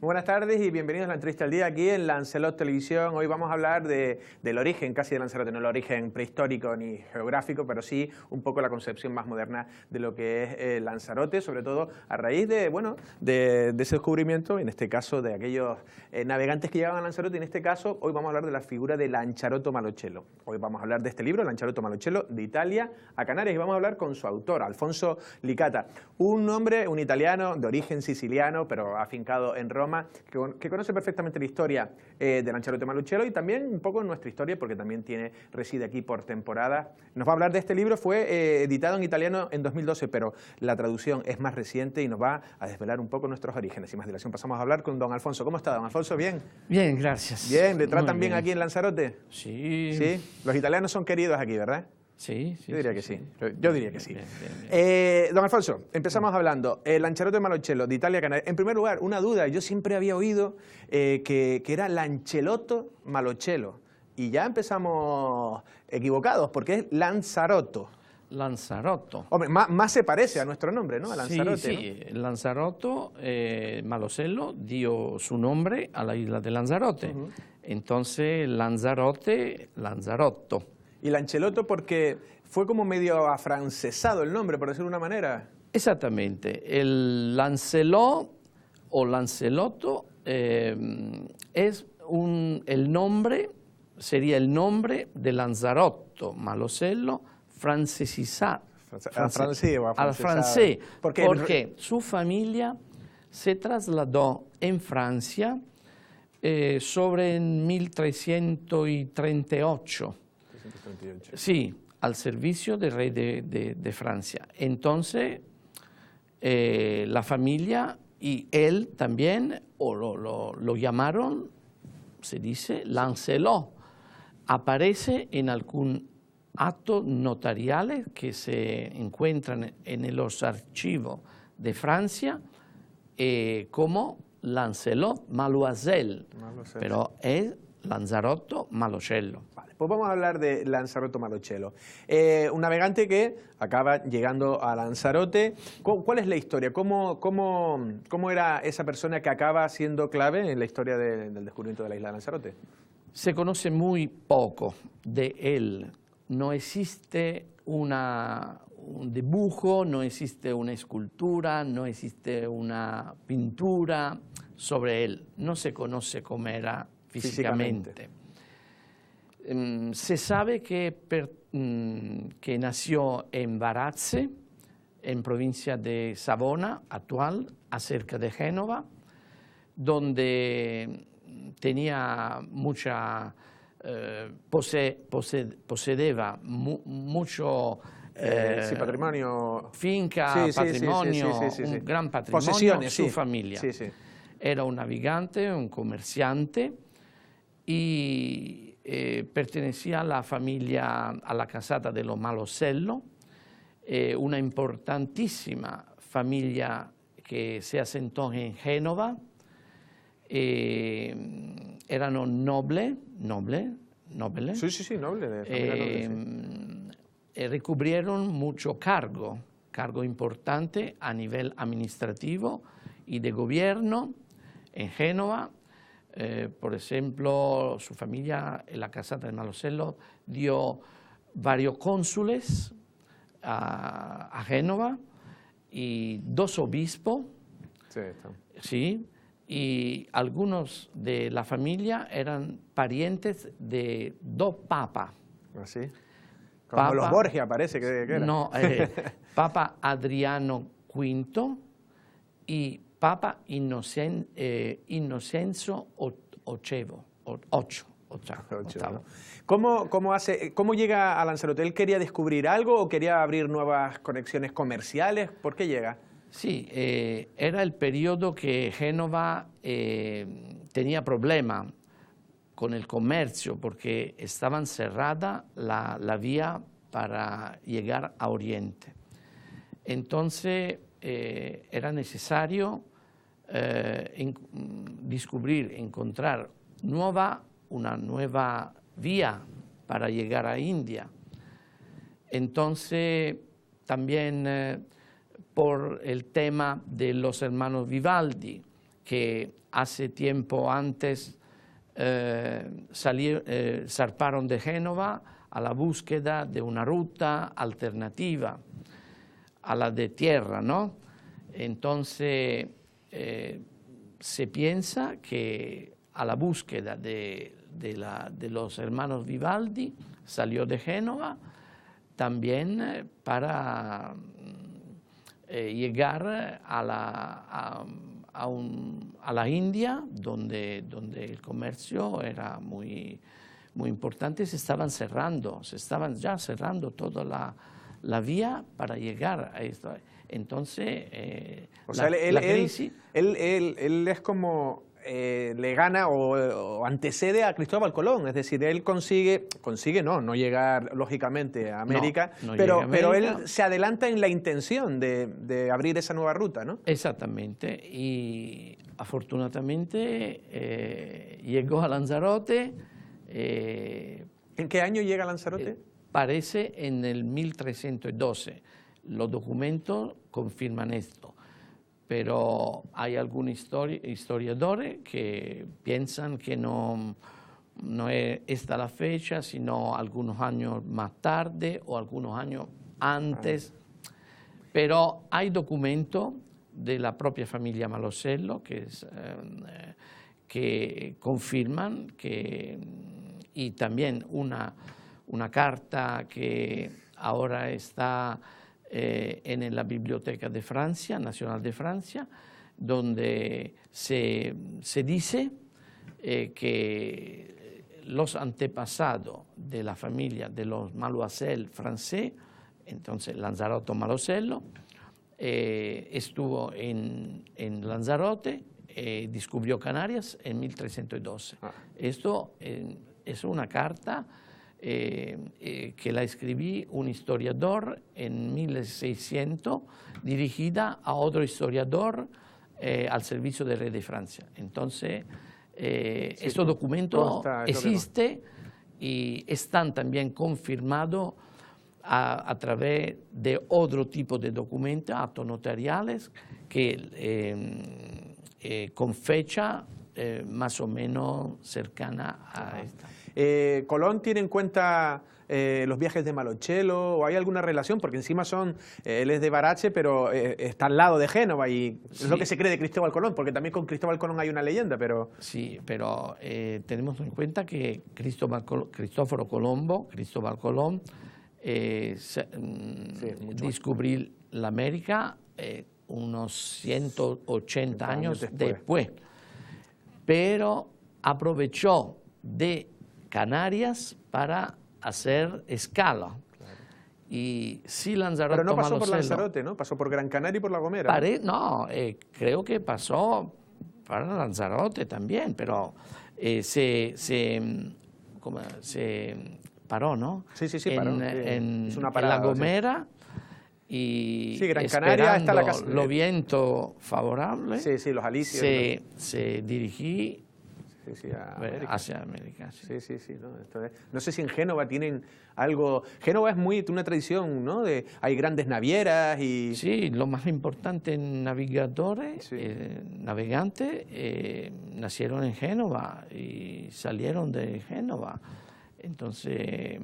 Buenas tardes y bienvenidos a la entrevista del día aquí en Lancelot Televisión. Hoy vamos a hablar del origen casi de Lanzarote, no el origen prehistórico ni geográfico, pero sí un poco la concepción más moderna de lo que es Lanzarote, sobre todo a raíz de ese descubrimiento, en este caso de aquellos navegantes que llegaban a Lanzarote. En este caso, hoy vamos a hablar de la figura de Lanciarotto Malochello. Hoy vamos a hablar de este libro, Lanciarotto Malochello, de Italia a Canarias, y vamos a hablar con su autor, Alfonso Licata, un hombre, un italiano de origen siciliano, pero afincado en Roma, que conoce perfectamente la historia de Lanciarotto Malochello y también un poco nuestra historia, porque también reside aquí por temporada. Nos va a hablar de este libro, fue editado en italiano en 2012, pero la traducción es más reciente y nos va a desvelar un poco nuestros orígenes. Sin más dilación, pasamos a hablar con don Alfonso. ¿Cómo está, don Alfonso? ¿Bien? Bien, gracias. ¿Bien? ¿Le tratan bien aquí en Lanzarote? Sí. ¿Sí? Los italianos son queridos aquí, ¿verdad? Sí, sí. Yo diría que sí. Yo diría que sí. Bien, bien. Don Alfonso, empezamos hablando. Lanciarotto Malochello, de Italia a Canarias. En primer lugar, una duda. Yo siempre había oído que era Lanciarotto Malochello. Y ya empezamos equivocados, porque es Lanzaroto. Lanzaroto. Hombre, más se parece a nuestro nombre, ¿no? A Lanzarote, sí. ¿no? Lanzaroto, Malochello dio su nombre a la isla de Lanzarote. Entonces, Lanzarote, Lanzarotto. Y Lanciarotto porque fue como medio afrancesado el nombre, por decirlo de una manera. Exactamente. El Lancelot o Lancelotto es el nombre, sería el nombre de Lanzarotto Malochello francesizado. Al francés, porque su familia se trasladó en Francia sobre 1338. Sí, al servicio del rey de Francia. Entonces, la familia y él también lo llamaron, se dice, Lancelot. Aparece en algún acto notariales que se encuentran en los archivos de Francia como Lancelot Mademoiselle, pero es Lanzaroto Malochello. Vale, pues vamos a hablar de Lanciarotto Malochello. Un navegante que acaba llegando a Lanzarote. ¿Cuál es la historia? ¿Cómo era esa persona que acaba siendo clave en la historia del descubrimiento de la isla de Lanzarote? Se conoce muy poco de él. No existe un dibujo, no existe una escultura, no existe una pintura sobre él. No se conoce cómo era físicamente. Se sabe que nació en Varazze, en provincia de Savona, actual, cerca de Génova, donde tenía mucha, poseedeva mucho patrimonio. Finca, patrimonio, un gran patrimonio, posesiones, su familia. Era un navegante, un comerciante y pertenecía a la familia, a la casata de los Malochello, una importantísima familia que se asentó en Génova. Erano nobles. Sí, noble, de familia noble, recubrieron mucho cargo importante a nivel administrativo y de gobierno en Génova. Por ejemplo, su familia, en la casata de Malochello, dio varios cónsules a Génova y 2 obispos. Sí, y algunos de la familia eran parientes de 2 papas. ¿Ah, sí? Como los Borgia, parece que era. No, Papa Adriano V y Papa Innocenzo VIII. ¿Cómo llega a Lanzarote? ¿Él quería descubrir algo o quería abrir nuevas conexiones comerciales? ¿Por qué llega? Sí, era el periodo que Génova tenía problemas con el comercio porque estaban cerrada la vía para llegar a Oriente. Entonces era necesario encontrar una nueva vía para llegar a India. Entonces también por el tema de los hermanos Vivaldi que hace tiempo antes zarparon de Génova a la búsqueda de una ruta alternativa a la de tierra, ¿no? Entonces, se piensa que a la búsqueda de los hermanos Vivaldi salió de Génova también para llegar a la India, donde el comercio era muy importante. Se estaban ya cerrando toda la vía para llegar a esto. Entonces, la crisis... Él es como... le gana o antecede a Cristóbal Colón, es decir, él consigue no llegar lógicamente a América, pero él se adelanta en la intención de abrir esa nueva ruta, ¿no? Exactamente, y afortunadamente llegó a Lanzarote. ¿En qué año llega a Lanzarote? Parece en el 1312, los documentos confirman esto. Pero hay algunos historiadores que piensan que no es esta la fecha, sino algunos años más tarde o algunos años antes. Pero hay documentos de la propia familia Malosello que confirman y también una carta que ahora está en la Biblioteca de Francia, Nacional de Francia, donde se dice que los antepasados de la familia de los Malosello francés, entonces Lanzarote Malosello, estuvo en Lanzarote, descubrió Canarias en 1312. Esto es una carta que la escribí un historiador en 1600, dirigida a otro historiador al servicio del rey de Francia. Entonces, estos documentos existen y están también confirmados a través de otro tipo de documentos, actos notariales, que con fecha más o menos cercana a esta. ¿Colón tiene en cuenta los viajes de Malosello o hay alguna relación? Porque encima él es de Barache, pero está al lado de Génova y es lo que se cree de Cristóbal Colón, porque también con Cristóbal Colón hay una leyenda, pero... Sí, pero tenemos en cuenta que Cristóbal Colón descubrió la América unos 180 años después, pero aprovechó de Canarias para hacer escala. Claro. Y si Lanzarote... Pero no pasó por Lanzarote, ¿no? Pasó por Gran Canaria y por La Gomera. Creo que pasó para Lanzarote también, pero se paró, ¿no? Sí, paró. Es una parada, en La Gomera. Sí. Y Gran Canaria está la casa. Los vientos favorables. Sí, los alisios. Se dirigí hacia América. Sí. No sé si en Génova tienen algo... Génova es una tradición, ¿no? Hay grandes navieras y... Sí, lo más importante, navegantes, nacieron en Génova y salieron de Génova. Entonces,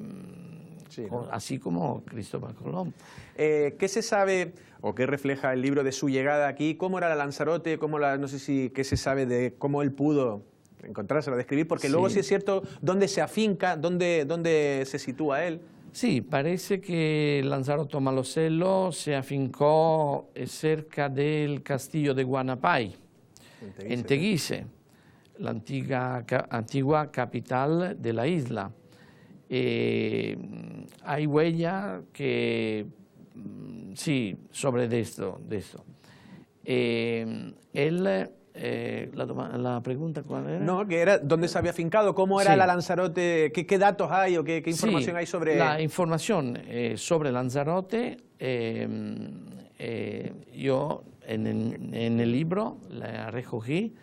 así como Cristóbal Colón. ¿Qué se sabe o qué refleja el libro de su llegada aquí? ¿Cómo era la Lanzarote? No sé qué se sabe de cómo él pudo encontrársela, describir, porque luego sí es cierto dónde se afinca, dónde se sitúa él. Sí, parece que Lanzarote Malosello se afincó cerca del castillo de Guanapay, en Teguise, la antigua capital de la isla. Hay huellas que, sobre esto. La pregunta, ¿cuál era? No, que era dónde se había afincado, cómo era la Lanzarote, qué datos hay o qué información hay sobre... La información sobre Lanzarote, yo en el libro la recogí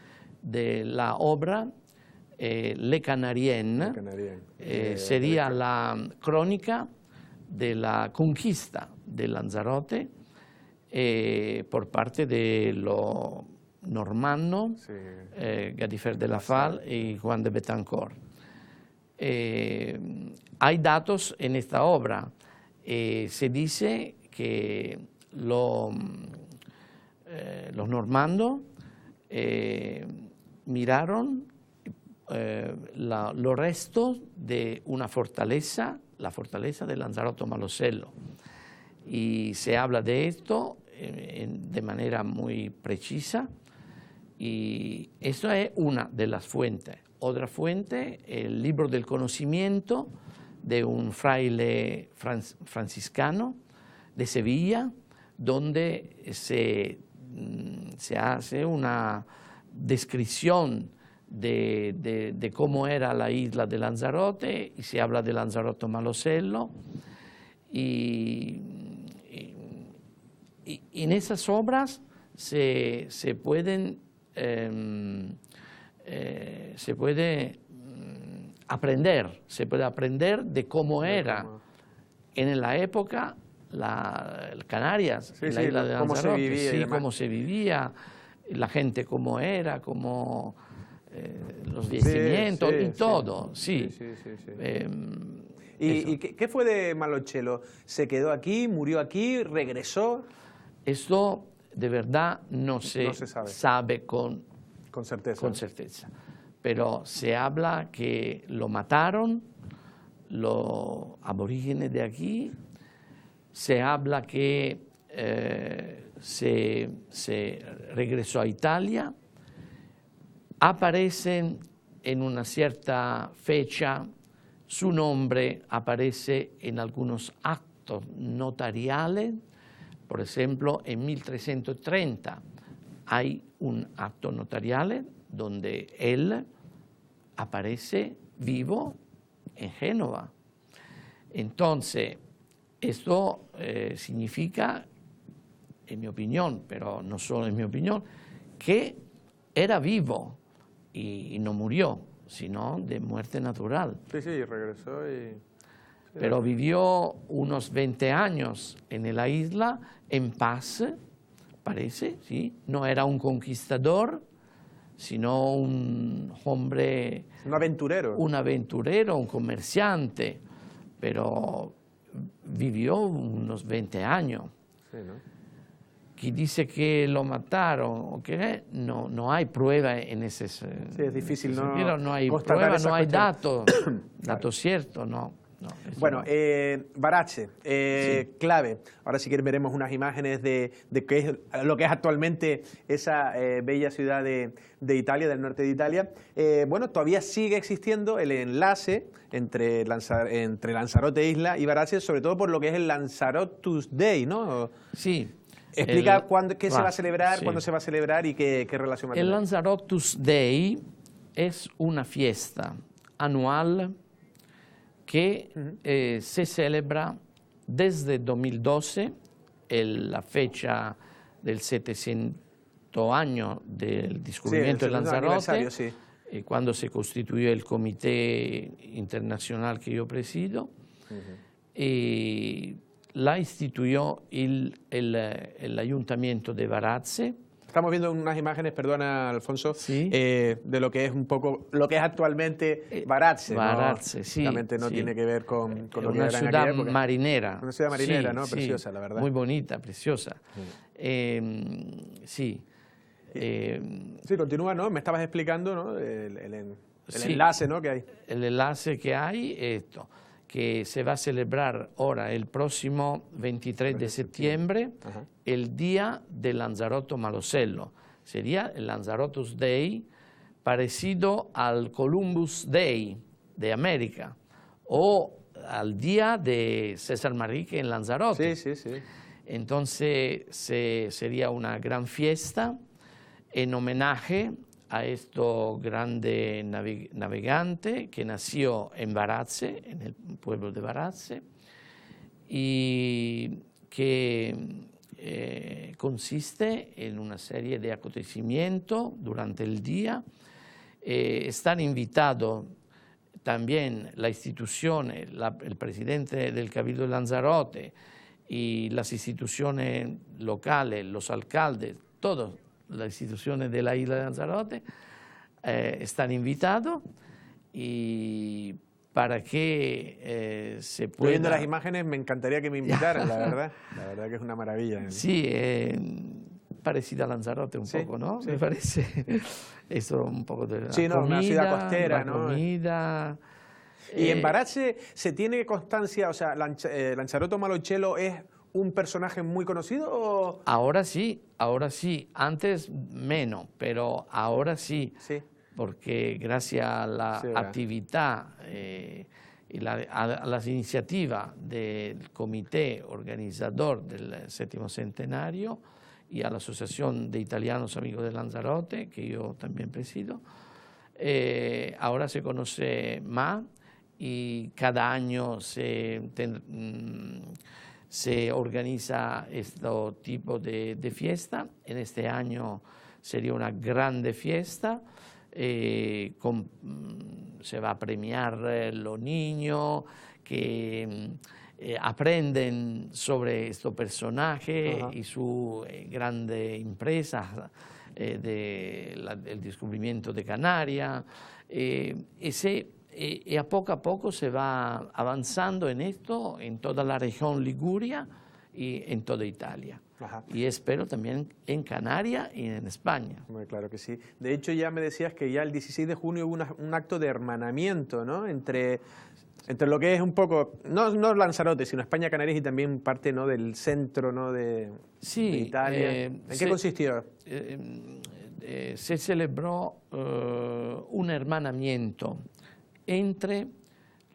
de la obra Le Canariennes, sería la crónica de la conquista de Lanzarote por parte de los normannos, Sí. Gadifer de la Fal y Juan de Betancourt. Hay datos en esta obra. Se dice que los normandos miraron los restos de una fortaleza, la fortaleza de Lanzarote Malosello, y se habla de esto de manera muy precisa, y eso es una de las fuentes. Otra fuente, el libro del conocimiento de un fraile franciscano de Sevilla, donde se hace una descripción de cómo era la isla de Lanzarote, y se habla de Lanzarote Malosello, y en esas obras se puede aprender de cómo era en la época Canarias, Sí, en la sí, isla de cómo se Lanzarote, vivía y sí, demás. cómo se vivía, la gente cómo era, los vestimenta y todo, sí. Sí, sí, sí. Eso. ¿Y qué fue de Malocello? ¿Se quedó aquí, murió aquí, regresó? Esto de verdad no se sabe con certeza. Pero se habla que lo mataron los aborígenes de aquí, se habla que se regresó a Italia, aparecen en una cierta fecha, su nombre aparece en algunos actos notariales. Por ejemplo, en 1330 hay un acto notarial donde él aparece vivo en Génova. Entonces, esto significa, en mi opinión, pero no solo en mi opinión, que era vivo y no murió, sino de muerte natural. Sí, sí, regresó y... Pero vivió unos 20 años en la isla en paz, parece, ¿sí? No era un conquistador, sino un hombre... Un aventurero. Un aventurero, un comerciante, pero vivió unos 20 años. Sí, ¿no? Quien dice que lo mataron o qué, no hay prueba en ese sentido. Sí, es difícil No hay prueba, no hay datos ciertos, no. Bueno, Varazze, sí. clave. Ahora si quieren veremos unas imágenes de qué es lo que es actualmente esa bella ciudad de Italia, del norte de Italia. Bueno, todavía sigue existiendo el enlace entre Lanzarote Isla y Varazze, sobre todo por lo que es el Lanzarotus Day, ¿no? Sí. Explica qué se va a celebrar, sí. cuándo se va a celebrar y qué relación va a tener. El Lanzarotus Day es una fiesta anual que se celebra desde 2012, la fecha del 700 años del descubrimiento de Lanzarote, sí. Cuando se constituyó el comité internacional que yo presido, y la instituyó el ayuntamiento de Varazze. Estamos viendo unas imágenes, perdona Alfonso, ¿Sí? De lo que es un poco, lo que es actualmente Varazze. Varazze, sí. Realmente no tiene que ver con lo que era en aquella ciudad época. marinera. Una ciudad marinera, sí, ¿no? Sí, preciosa, la verdad. Muy bonita, preciosa. Sí. Sí, continúa, ¿no? Me estabas explicando, ¿no? El sí, enlace, ¿no? que hay. El enlace que hay es esto, que se va a celebrar ahora el próximo 23 de septiembre, el día de Lanzarote Malosello. Sería el Lanzarotus Day, parecido al Columbus Day de América, o al día de César Manrique en Lanzarote. Sí, sí, sí. Entonces sería una gran fiesta en homenaje a este grande navegante que nació en Varazze, en el pueblo de Varazze, y que consiste en una serie de acontecimientos durante el día. Están invitados también la institución, el presidente del Cabildo de Lanzarote y las instituciones locales, los alcaldes, todos las instituciones de la isla de Lanzarote están invitados y para que se pueda... Viendo las imágenes me encantaría que me invitaran, la verdad. La verdad que es una maravilla. Sí, parecida a Lanzarote un poco, ¿no? Sí. Me parece. Eso un poco de la sí, no, comida, una ciudad costera, la ¿no? comida. Y en Barat se tiene constancia, o sea, Lanzarote Malochelo es un personaje muy conocido o... Ahora sí, antes menos, pero ahora sí, porque gracias a la actividad y a las iniciativas del comité organizador del séptimo centenario y a la Asociación de Italianos Amigos de Lanzarote, que yo también presido, ahora se conoce más y cada año se organiza este tipo de fiesta. En este año sería una grande fiesta. Se va a premiar los niños que aprenden sobre estos personajes y su grande empresa del descubrimiento de Canarias. Y a poco se va avanzando en esto en toda la región Liguria y en toda Italia. Y espero también en Canarias y en España. Muy claro que sí. De hecho, ya me decías que ya el 16 de junio hubo un acto de hermanamiento, ¿no? Entre lo que es un poco, no Lanzarote, sino España, Canarias y también parte, ¿no?, del centro, ¿no?, de Italia. ¿En qué consistió? Se celebró un hermanamiento entre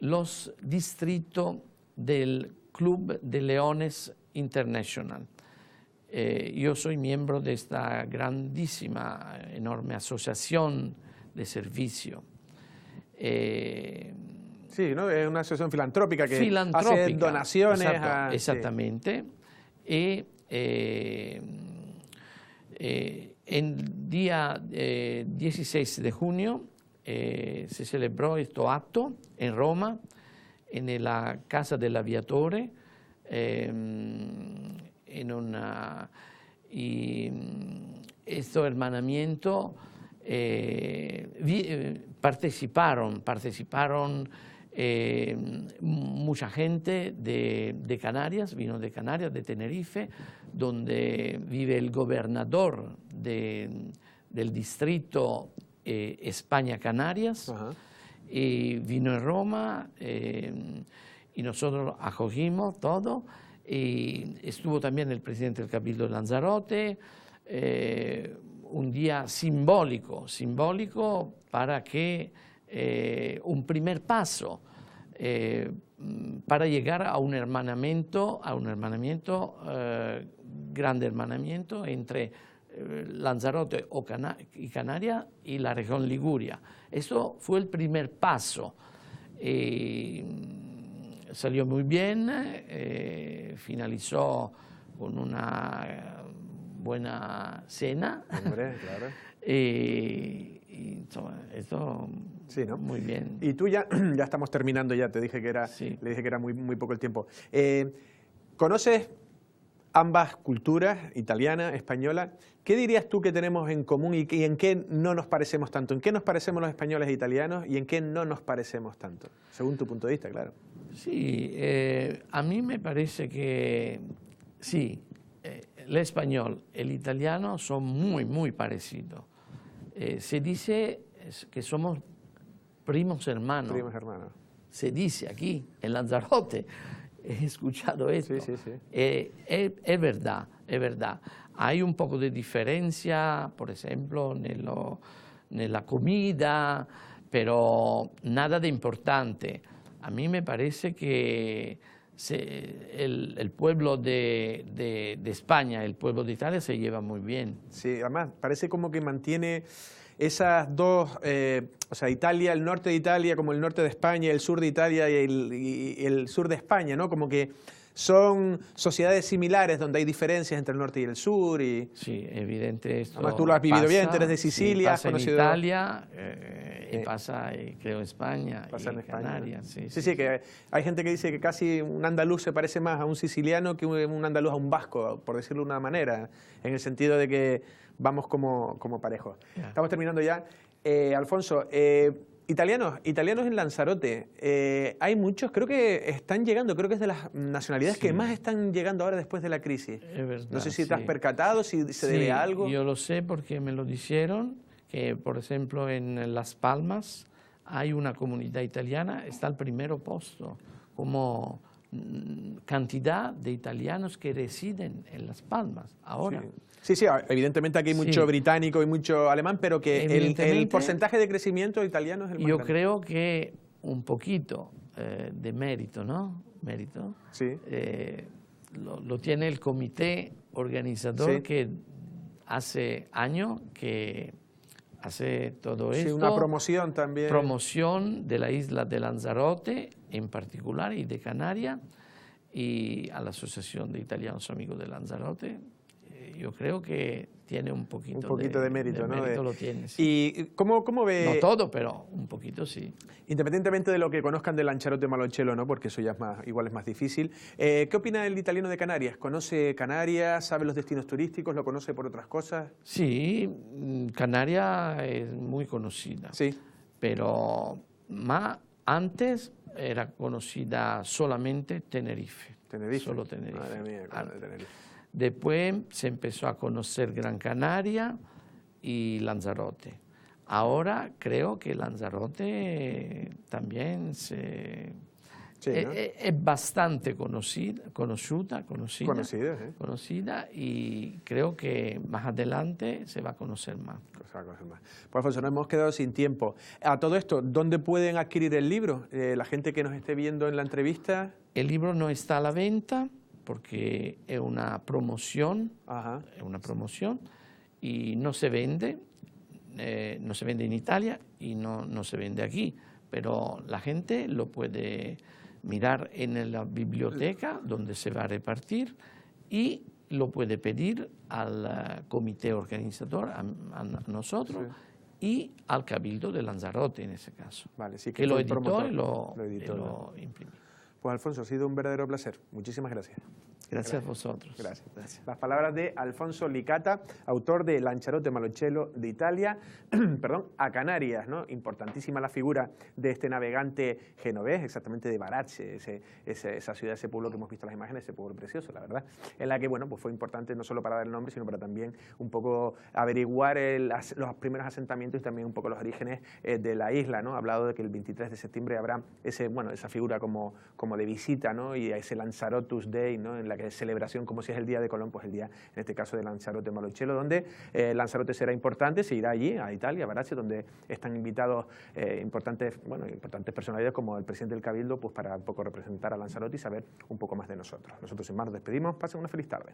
los distritos del Club de Leones International. Yo soy miembro de esta grandísima, enorme asociación de servicio. Sí, ¿no? Es una asociación filantrópica que hace donaciones. Exactamente. Y el día 16 de junio se celebró este acto en Roma, en la Casa del Aviatore, y este hermanamiento participaron mucha gente de Canarias, vino de Canarias, de Tenerife, donde vive el gobernador del distrito España-Canarias, y vino en Roma, y nosotros acogimos todo, y estuvo también el presidente del Cabildo de Lanzarote, un día simbólico para que un primer paso para llegar a un hermanamiento, grande hermanamiento entre Lanzarote y Canarias y la región Liguria. Eso fue el primer paso. Salió muy bien, finalizó con una buena cena. Hombre, claro. Esto sí, ¿no? Muy bien. Y tú ya estamos terminando, ya te dije que era, sí. Le dije que era muy poco el tiempo. ¿Conoces ambas culturas, italiana, española? ¿Qué dirías tú que tenemos en común y en qué no nos parecemos tanto? ¿En qué nos parecemos los españoles e italianos y en qué no nos parecemos tanto? Según tu punto de vista, claro. Sí, a mí me parece que sí, el español y el italiano son muy parecidos. Se dice que somos primos hermanos. Primos hermanos. Se dice aquí, en Lanzarote. He escuchado esto. Sí. Es verdad, es verdad. Hay un poco de diferencia, por ejemplo, en la comida, pero nada de importante. A mí me parece que el pueblo de España, el pueblo de Italia se lleva muy bien. Sí, además parece como que mantiene esas dos, o sea, Italia, el norte de Italia como el norte de España, el sur de Italia y el sur de España, ¿no? Como que ¿Son sociedades similares donde hay diferencias entre el norte y el sur? Y... Sí, evidente esto. Además tú lo has vivido bien, tú eres de Sicilia, sí, has pasa conocido... en Italia, y pasa, creo, en España, Pasa y en España, Canarias. ¿no? Sí, que hay gente que dice que casi un andaluz se parece más a un siciliano que un andaluz a un vasco, por decirlo de una manera, en el sentido de que vamos como parejos. Yeah. Estamos terminando ya. Alfonso, italianos en Lanzarote, hay muchos, creo que están llegando, creo que es de las nacionalidades que más están llegando ahora después de la crisis. Es verdad, no sé si te has percatado, si se debe a algo. Yo lo sé porque me lo dijeron, que por ejemplo en Las Palmas hay una comunidad italiana, está al primer puesto, como cantidad de italianos que residen en Las Palmas ahora. Sí, evidentemente aquí hay mucho británico y mucho alemán, pero que el porcentaje de crecimiento italiano es el más grande. Yo creo que un poquito de mérito, ¿no? Mérito. Sí. Lo tiene el comité organizador que hace años que hace todo esto. Sí, una promoción también. Promoción de la isla de Lanzarote en particular y de Canarias, y a la Asociación de Italianos Amigos de Lanzarote. Yo creo que tiene un poquito de mérito, ¿no? Mérito lo tiene, sí. ¿Y cómo ve...? No todo, pero un poquito sí. Independientemente de lo que conozcan de Lanzarote Malonchelo, ¿no? Porque eso ya igual es más difícil. ¿Qué opina el italiano de Canarias? ¿Conoce Canarias? ¿Sabe los destinos turísticos? ¿Lo conoce por otras cosas? Sí, Canarias es muy conocida. Sí. Pero antes era conocida solamente Tenerife. Tenerife. Solo Tenerife. Madre mía, Tenerife. Después se empezó a conocer Gran Canaria y Lanzarote. Ahora creo que Lanzarote también es bastante conocida y creo que más adelante se va a conocer más. Pues Alfonso, nos hemos quedado sin tiempo. A todo esto, ¿dónde pueden adquirir el libro? La gente que nos esté viendo en la entrevista. El libro no está a la venta porque es una promoción, y no se vende en Italia y no se vende aquí, pero la gente lo puede mirar en la biblioteca donde se va a repartir y lo puede pedir al comité organizador, a nosotros, y al Cabildo de Lanzarote en ese caso, vale, sí, que lo editó y lo imprimió. Pues Alfonso, ha sido un verdadero placer. Muchísimas gracias. Gracias a vosotros. Gracias. Las palabras de Alfonso Licata, autor de Lanzarote Malonchelo de Italia, a Canarias, ¿no? Importantísima la figura de este navegante genovés, exactamente de Barache, esa ciudad, ese pueblo que hemos visto en las imágenes, ese pueblo precioso, la verdad, en la que, bueno, pues fue importante no solo para dar el nombre, sino para también un poco averiguar los primeros asentamientos y también un poco los orígenes de la isla, ¿no? Ha hablado de que el 23 de septiembre habrá esa figura como de visita, ¿no? Y ese Lanzarotus Day, ¿no? En la que es celebración, como si es el Día de Colón, pues el día, en este caso, de Lanzarote Malonchelo, donde Lanzarote será importante, se irá allí, a Italia, a Barache, donde están invitados importantes personalidades como el presidente del Cabildo, pues para un poco representar a Lanzarote y saber un poco más de nosotros. Nosotros, sin más, nos despedimos. Pasen una feliz tarde.